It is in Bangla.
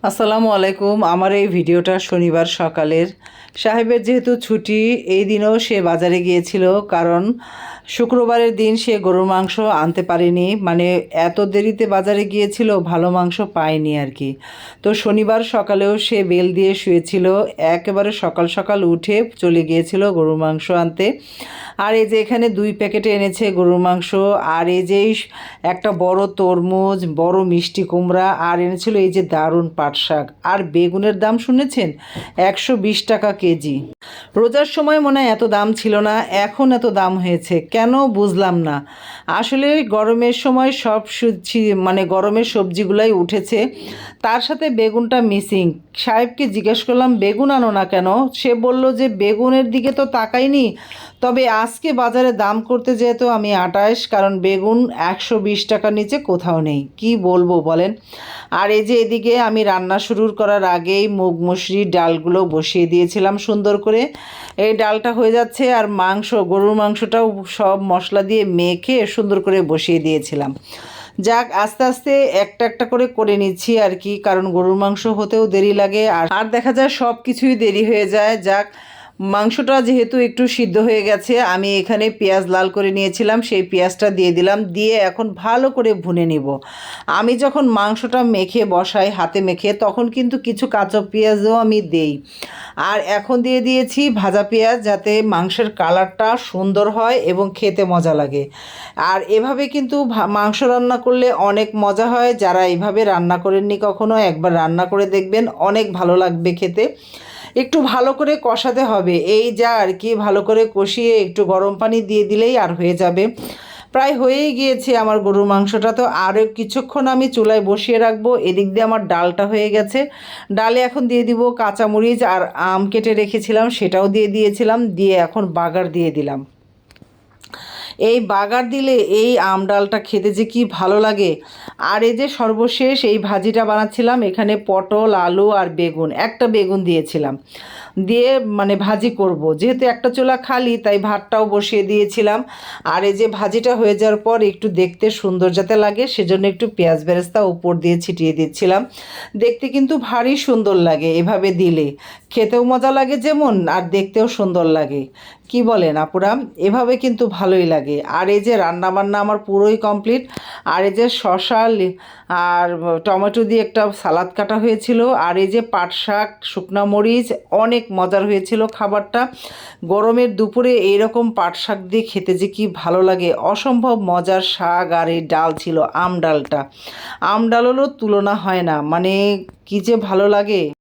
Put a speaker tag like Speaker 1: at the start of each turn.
Speaker 1: আসসালামু আলাইকুম। আমার এই ভিডিওটা শনিবার সকালের। সাহেবের যেহেতু ছুটি, এই দিনও সে বাজারে গিয়েছিল, কারণ শুক্রবারের দিন সে গরুর মাংস আনতে পারেনি, মানে এত দেরিতে বাজারে গিয়েছিল, ভালো মাংস পায়নি আর কি। তো শনিবার সকালেও সে বেল দিয়ে শুয়েছিল, একেবারে সকাল সকাল উঠে চলে গিয়েছিল গরুর মাংস আনতে। আর এই যে এখানে 2 প্যাকেটে এনেছে গরুর মাংস, আর এই যে একটা বড় তরমুজ, বড় মিষ্টি কুমড়া, আর এনেছিল এই যে দারুণ পাট শাক। আর বেগুনের দাম শুনেছেন, 120 টাকা কেজি। রোজার সময় মনে হয় এত দাম ছিল না, এখন এত দাম হয়েছে কেন বুঝলাম না। আসলে গরমের সময় সব মানে গরমের সবজিগুলাই উঠেছে, তার সাথে বেগুনটা মিসিং। সাহেবকে জিজ্ঞেস করলাম বেগুন আনো না কেন, সে বলল যে বেগুনের দিকে তো তাকাইনি, তবে আজকে বাজারে দাম করতে যেহেতু আমি 28, কারণ বেগুন 120 টাকার নিচে কোথাও নেই। কি বলবো বলেন। আর এই যে এদিকে আমি রান্না শুরু করার আগেই মুগ মসুরির ডালগুলো বসিয়ে দিয়েছিলাম সুন্দর করে। এই ডালটা হয়ে যাচ্ছে, আর গরুর মাংসটাও সব মশলা দিয়ে মেখে সুন্দর করে বসিয়ে দিয়েছিলাম। যাক, আস্তে আস্তে একটা একটা করে করে নিচ্ছি আর কি, কারণ গরুর মাংস হতেও দেরি লাগে, আর দেখা যায় সব কিছুই দেরি হয়ে যায়। যাক, মাংসটা যেহেতু একটু সিদ্ধ হয়ে গেছে, আমি এখানে পেঁয়াজ লাল করে নিয়েছিলাম, সেই পেঁয়াজটা দিয়ে দিলাম, দিয়ে এখন ভালো করে ভুনে নিব। আমি যখন মাংসটা মেখে বসাই হাতে মেখে, তখন কিন্তু কিছু কাঁচা পেঁয়াজও আমি দেই। আর এখন দিয়ে দিয়েছি ভাজা পেঁয়াজ, যাতে মাংসের কালারটা সুন্দর হয় এবং খেতে মজা লাগে। আর এভাবে কিন্তু মাংস রান্না করলে অনেক মজা হয়। যারা এইভাবে রান্না করেননি কখনো, একবার রান্না করে দেখবেন, অনেক ভালো লাগবে খেতে। একটু ভালো করে কষাতে হবে, এই যা আর কি। ভালো করে কষিয়ে একটু গরম পানি দিয়ে দিলেই আর হয়ে যাবে। প্রায় হয়েই গিয়েছে আমার গরুর মাংসটা, তো আরও কিছুক্ষণ আমি চুলায় বসিয়ে রাখবো। এদিক দিয়ে আমার ডালটা হয়ে গেছে। ডালে এখন দিয়ে দিব কাঁচামরিচ, আর আম কেটে রেখেছিলাম সেটাও দিয়ে দিয়েছিলাম, দিয়ে এখন বাগার দিয়ে দিলাম। এই বাগার দিলে এই আম ডালটা খেতে যে কি ভালো লাগে। আর এই যে সর্বশেষ এই ভাজিটা বানাচ্ছিলাম, এখানে পটল, আলু আর বেগুন, একটা বেগুন দিয়েছিলাম, দিয়ে মানে ভাজি করব। যেহেতু একটা চুলা খালি, তাই ভাতটাও বসিয়ে দিয়েছিলাম। আর এই যে ভাজিটা হয়ে যাওয়ার পর একটু দেখতে সুন্দর যাতে লাগে, সেজন্য একটু পেঁয়াজ বেরেস্তা উপর দিয়ে ছিটিয়ে দিচ্ছিলাম। দেখতে কিন্তু ভারী সুন্দর লাগে এভাবে দিলে, খেতেও মজা লাগে যেমন, আর দেখতেও সুন্দর লাগে। কি বলেন আপুরা? এভাবে কিন্তু ভালোই লাগে। আর এই যে রান্না বান্না আমার পুরোই কমপ্লিট। আর এই যে শসা আর টমেটো দিয়ে একটা সালাদ কাটা হয়েছিল, আর এই যে পাট শাক, শুকনা মরিচ, অনেক মজার হয়েছিল খাবারটা। গরমের দুপুরে এইরকম পাট শাক দিয়ে খেতে যে কি ভালো লাগে, অসম্ভব মজার শাক। আর এই ডাল ছিল আম ডালটা, আম ডালেরও তুলনা হয় না, মানে কি যে ভালো লাগে।